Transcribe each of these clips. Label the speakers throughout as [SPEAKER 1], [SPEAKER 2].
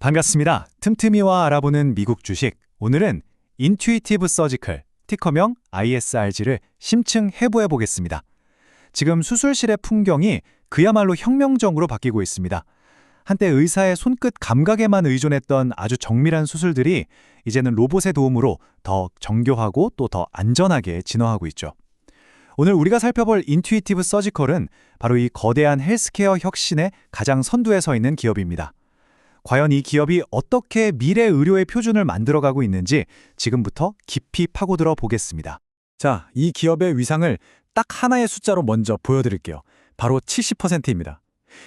[SPEAKER 1] 반갑습니다. 틈틈이와 알아보는 미국 주식. 오늘은 인투이티브 서지컬, 티커명 ISRG를 심층 해부해 보겠습니다. 지금 수술실의 풍경이 그야말로 혁명적으로 바뀌고 있습니다. 한때 의사의 손끝 감각에만 의존했던 아주 정밀한 수술들이 이제는 로봇의 도움으로 더 정교하고 또 더 안전하게 진화하고 있죠. 오늘 우리가 살펴볼 인투이티브 서지컬은 바로 이 거대한 헬스케어 혁신의 가장 선두에 서 있는 기업입니다. 과연 이 기업이 어떻게 미래 의료의 표준을 만들어가고 있는지 지금부터 깊이 파고들어 보겠습니다.
[SPEAKER 2] 자, 이 기업의 위상을 딱 하나의 숫자로 먼저 보여드릴게요. 바로 70%입니다.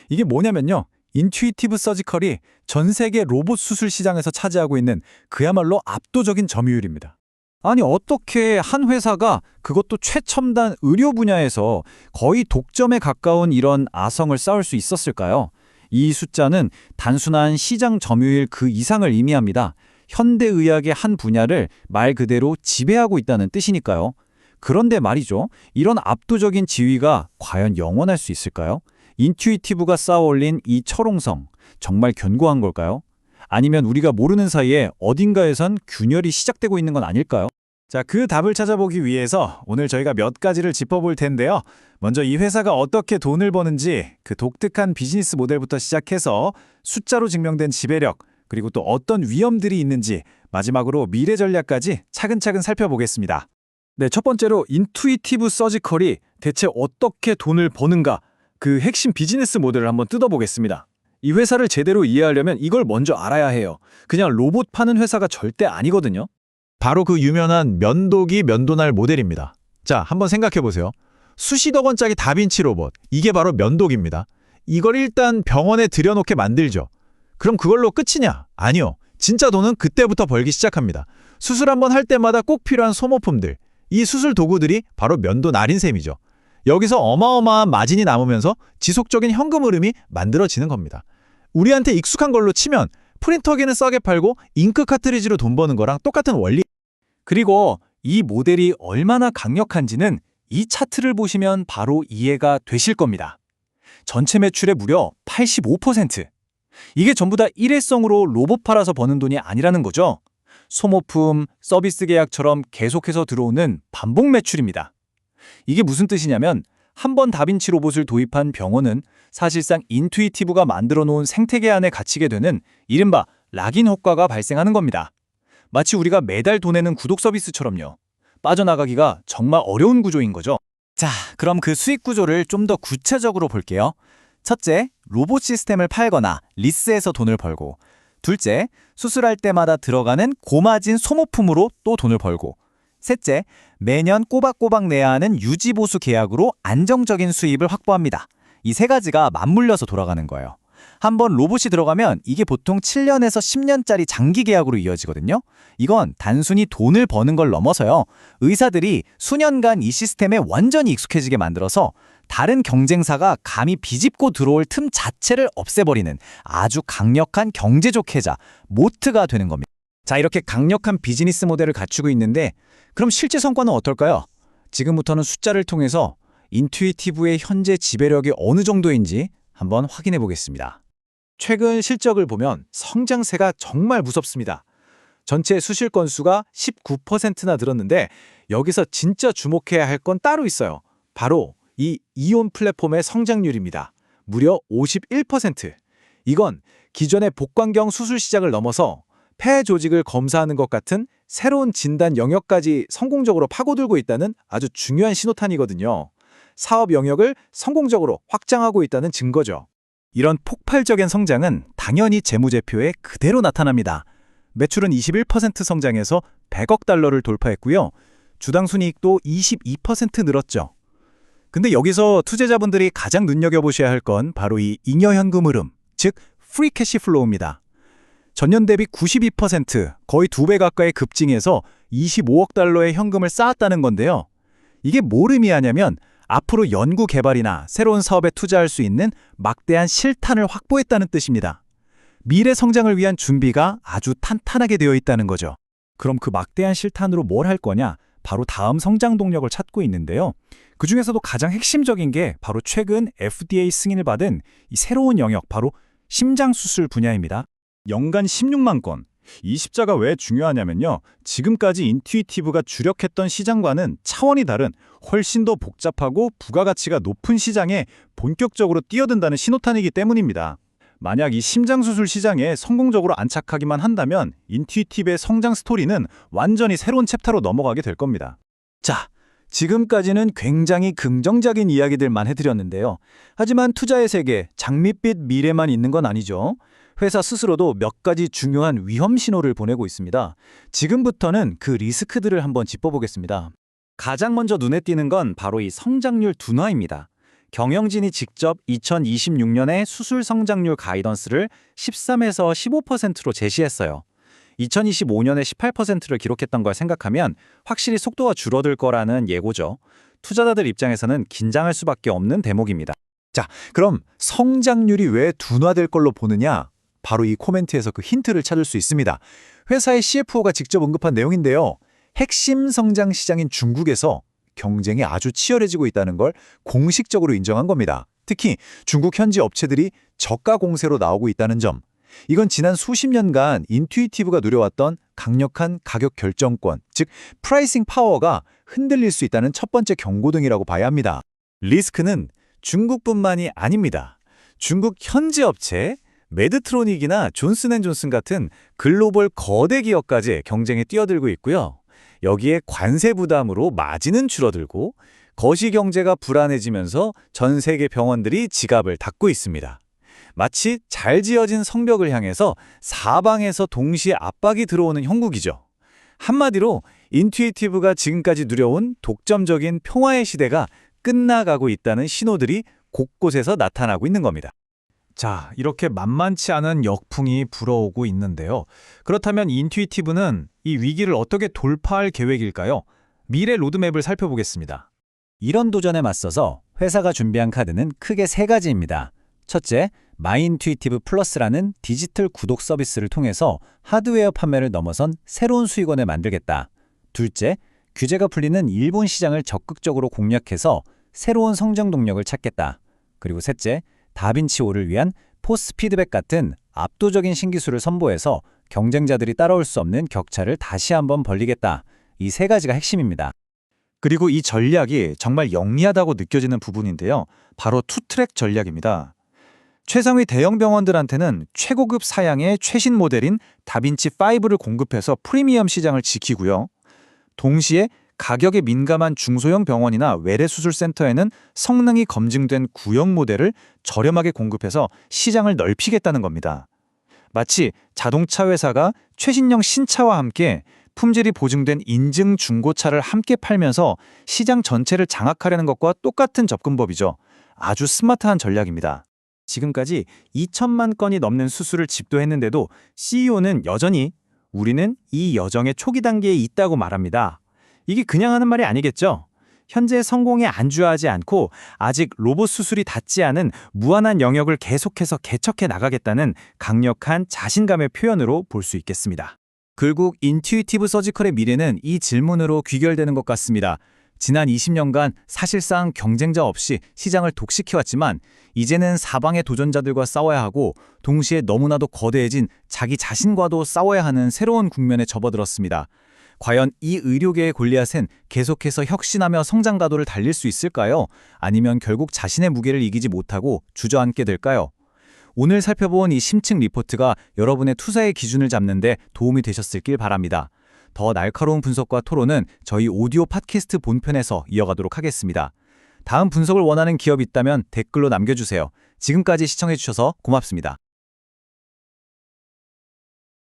[SPEAKER 2] 이게 뭐냐면요. 인투이티브 서지컬이 전 세계 로봇 수술 시장에서 차지하고 있는 그야말로 압도적인 점유율입니다. 아니, 어떻게 한 회사가 그것도 최첨단 의료 분야에서 거의 독점에 가까운 이런 아성을 쌓을 수 있었을까요? 이 숫자는 단순한 시장 점유율 그 이상을 의미합니다. 현대의학의 한 분야를 말 그대로 지배하고 있다는 뜻이니까요. 그런데 말이죠. 이런 압도적인 지위가 과연 영원할 수 있을까요? 인투이티브가 쌓아올린 이 철옹성, 정말 견고한 걸까요? 아니면 우리가 모르는 사이에 어딘가에선 균열이 시작되고 있는 건 아닐까요?
[SPEAKER 1] 자, 그 답을 찾아보기 위해서 오늘 저희가 몇 가지를 짚어볼 텐데요. 먼저 이 회사가 어떻게 돈을 버는지 그 독특한 비즈니스 모델부터 시작해서 숫자로 증명된 지배력, 그리고 또 어떤 위험들이 있는지 마지막으로 미래 전략까지 차근차근 살펴보겠습니다.
[SPEAKER 2] 네, 첫 번째로 인투이티브 서지컬이 대체 어떻게 돈을 버는가, 그 핵심 비즈니스 모델을 한번 뜯어보겠습니다. 이 회사를 제대로 이해하려면 이걸 먼저 알아야 해요. 그냥 로봇 파는 회사가 절대 아니거든요.
[SPEAKER 3] 바로 그 유명한 면도기 면도날 모델입니다. 자, 한번 생각해보세요. 수십억 원짜리 다빈치 로봇, 이게 바로 면도기입니다. 이걸 일단 병원에 들여놓게 만들죠. 그럼 그걸로 끝이냐? 아니요. 진짜 돈은 그때부터 벌기 시작합니다. 수술 한번 할 때마다 꼭 필요한 소모품들, 이 수술 도구들이 바로 면도날인 셈이죠. 여기서 어마어마한 마진이 남으면서 지속적인 현금 흐름이 만들어지는 겁니다. 우리한테 익숙한 걸로 치면 프린터기는 싸게 팔고 잉크 카트리지로 돈 버는 거랑 똑같은 원리.
[SPEAKER 1] 그리고 이 모델이 얼마나 강력한지는 이 차트를 보시면 바로 이해가 되실 겁니다. 전체 매출의 무려 85%. 이게 전부 다 일회성으로 로봇 팔아서 버는 돈이 아니라는 거죠. 소모품, 서비스 계약처럼 계속해서 들어오는 반복 매출입니다. 이게 무슨 뜻이냐면 한 번 다빈치 로봇을 도입한 병원은 사실상 인투이티브가 만들어 놓은 생태계 안에 갇히게 되는 이른바 락인 효과가 발생하는 겁니다. 마치 우리가 매달 돈 내는 구독 서비스처럼요. 빠져나가기가 정말 어려운 구조인 거죠.
[SPEAKER 4] 자, 그럼 그 수익 구조를 좀 더 구체적으로 볼게요. 첫째, 로봇 시스템을 팔거나 리스해서 돈을 벌고, 둘째, 수술할 때마다 들어가는 고마진 소모품으로 또 돈을 벌고, 셋째, 매년 꼬박꼬박 내야 하는 유지보수 계약으로 안정적인 수입을 확보합니다. 이 세 가지가 맞물려서 돌아가는 거예요. 한번 로봇이 들어가면 이게 보통 7년에서 10년짜리 장기 계약으로 이어지거든요. 이건 단순히 돈을 버는 걸 넘어서요. 의사들이 수년간 이 시스템에 완전히 익숙해지게 만들어서 다른 경쟁사가 감히 비집고 들어올 틈 자체를 없애버리는 아주 강력한 경제적 해자, 모트가 되는 겁니다.
[SPEAKER 1] 자, 이렇게 강력한 비즈니스 모델을 갖추고 있는데 그럼 실제 성과는 어떨까요? 지금부터는 숫자를 통해서 인투이티브의 현재 지배력이 어느 정도인지 한번 확인해 보겠습니다. 최근 실적을 보면 성장세가 정말 무섭습니다. 전체 수실 건수가 19%나 늘었는데 여기서 진짜 주목해야 할 건 따로 있어요. 바로 이 이온 플랫폼의 성장률입니다. 무려 51%. 이건 기존의 복강경 수술 시작을 넘어서 폐 조직을 검사하는 것 같은 새로운 진단 영역까지 성공적으로 파고들고 있다는 아주 중요한 신호탄이거든요. 사업 영역을 성공적으로 확장하고 있다는 증거죠.
[SPEAKER 4] 이런 폭발적인 성장은 당연히 재무제표에 그대로 나타납니다. 매출은 21% 성장해서 100억 달러를 돌파했고요. 주당 순이익도 22% 늘었죠. 근데 여기서 투자자분들이 가장 눈여겨보셔야 할 건 바로 이 잉여 현금 흐름, 즉 프리 캐시 플로우입니다. 전년 대비 92%, 거의 2배 가까이 급증해서 25억 달러의 현금을 쌓았다는 건데요. 이게 뭘 의미하냐면 앞으로 연구 개발이나 새로운 사업에 투자할 수 있는 막대한 실탄을 확보했다는 뜻입니다. 미래 성장을 위한 준비가 아주 탄탄하게 되어 있다는 거죠. 그럼 그 막대한 실탄으로 뭘 할 거냐? 바로 다음 성장 동력을 찾고 있는데요. 그중에서도 가장 핵심적인 게 바로 최근 FDA 승인을 받은 이 새로운 영역, 바로 심장수술 분야입니다. 연간 16만 건. 이 숫자가 왜 중요하냐면요. 지금까지 인투이티브가 주력했던 시장과는 차원이 다른 훨씬 더 복잡하고 부가가치가 높은 시장에 본격적으로 뛰어든다는 신호탄이기 때문입니다. 만약 이 심장수술 시장에 성공적으로 안착하기만 한다면 인투이티브의 성장 스토리는 완전히 새로운 챕터로 넘어가게 될 겁니다.
[SPEAKER 1] 자, 지금까지는 굉장히 긍정적인 이야기들만 해드렸는데요. 하지만 투자의 세계, 장밋빛 미래만 있는 건 아니죠. 회사 스스로도 몇 가지 중요한 위험 신호를 보내고 있습니다. 지금부터는 그 리스크들을 한번 짚어보겠습니다. 가장 먼저 눈에 띄는 건 바로 이 성장률 둔화입니다. 경영진이 직접 2026년에 수술 성장률 가이던스를 13에서 15%로 제시했어요. 2025년에 18%를 기록했던 걸 생각하면 확실히 속도가 줄어들 거라는 예고죠. 투자자들 입장에서는 긴장할 수밖에 없는 대목입니다.
[SPEAKER 2] 그럼 성장률이 왜 둔화될 걸로 보느냐? 바로 이 코멘트에서 그 힌트를 찾을 수 있습니다. 회사의 CFO가 직접 언급한 내용인데요. 핵심 성장 시장인 중국에서 경쟁이 아주 치열해지고 있다는 걸 공식적으로 인정한 겁니다. 특히 중국 현지 업체들이 저가 공세로 나오고 있다는 점. 이건 지난 수십 년간 인투이티브가 누려왔던 강력한 가격 결정권, 즉 프라이싱 파워가 흔들릴 수 있다는 첫 번째 경고등이라고 봐야 합니다.
[SPEAKER 1] 리스크는 중국뿐만이 아닙니다. 중국 현지 업체, 메드트로닉이나 존슨앤존슨 같은 글로벌 거대 기업까지 경쟁에 뛰어들고 있고요. 여기에 관세 부담으로 마진은 줄어들고 거시 경제가 불안해지면서 전 세계 병원들이 지갑을 닫고 있습니다. 마치 잘 지어진 성벽을 향해서 사방에서 동시에 압박이 들어오는 형국이죠. 한마디로 인투이티브가 지금까지 누려온 독점적인 평화의 시대가 끝나가고 있다는 신호들이 곳곳에서 나타나고 있는 겁니다.
[SPEAKER 4] 자, 이렇게 만만치 않은 역풍이 불어오고 있는데요. 그렇다면 인투이티브는 이 위기를 어떻게 돌파할 계획일까요? 미래 로드맵을 살펴보겠습니다.
[SPEAKER 1] 이런 도전에 맞서서 회사가 준비한 카드는 크게 세 가지입니다. 첫째, 마이인투이티브 플러스라는 디지털 구독 서비스를 통해서 하드웨어 판매를 넘어선 새로운 수익원을 만들겠다. 둘째, 규제가 풀리는 일본 시장을 적극적으로 공략해서 새로운 성장 동력을 찾겠다. 그리고 셋째, 다빈치5를 위한 포스 피드백 같은 압도적인 신기술을 선보여서 경쟁자들이 따라올 수 없는 격차를 다시 한번 벌리겠다. 이 세 가지가 핵심입니다.
[SPEAKER 4] 그리고 이 전략이 정말 영리하다고 느껴지는 부분인데요. 바로 투트랙 전략입니다. 최상위 대형 병원들한테는 최고급 사양의 최신 모델인 다빈치5를 공급해서 프리미엄 시장을 지키고요. 동시에 가격에 민감한 중소형 병원이나 외래수술센터에는 성능이 검증된 구형 모델을 저렴하게 공급해서 시장을 넓히겠다는 겁니다. 마치 자동차 회사가 최신형 신차와 함께 품질이 보증된 인증 중고차를 함께 팔면서 시장 전체를 장악하려는 것과 똑같은 접근법이죠. 아주 스마트한 전략입니다.
[SPEAKER 1] 지금까지 2천만 건이 넘는 수술을 집도했는데도 CEO는 여전히 우리는 이 여정의 초기 단계에 있다고 말합니다. 이게 그냥 하는 말이 아니겠죠? 현재 성공에 안주하지 않고 아직 로봇 수술이 닿지 않은 무한한 영역을 계속해서 개척해 나가겠다는 강력한 자신감의 표현으로 볼 수 있겠습니다. 결국 인투이티브 서지컬의 미래는 이 질문으로 귀결되는 것 같습니다. 지난 20년간 사실상 경쟁자 없이 시장을 독식해왔지만 이제는 사방의 도전자들과 싸워야 하고 동시에 너무나도 거대해진 자기 자신과도 싸워야 하는 새로운 국면에 접어들었습니다. 과연 이 의료계의 골리앗은 계속해서 혁신하며 성장 가도를 달릴 수 있을까요? 아니면 결국 자신의 무게를 이기지 못하고 주저앉게 될까요? 오늘 살펴본 이 심층 리포트가 여러분의 투자의 기준을 잡는 데 도움이 되셨길 바랍니다. 더 날카로운 분석과 토론은 저희 오디오 팟캐스트 본편에서 이어가도록 하겠습니다. 다음 분석을 원하는 기업이 있다면 댓글로 남겨주세요. 지금까지 시청해주셔서 고맙습니다.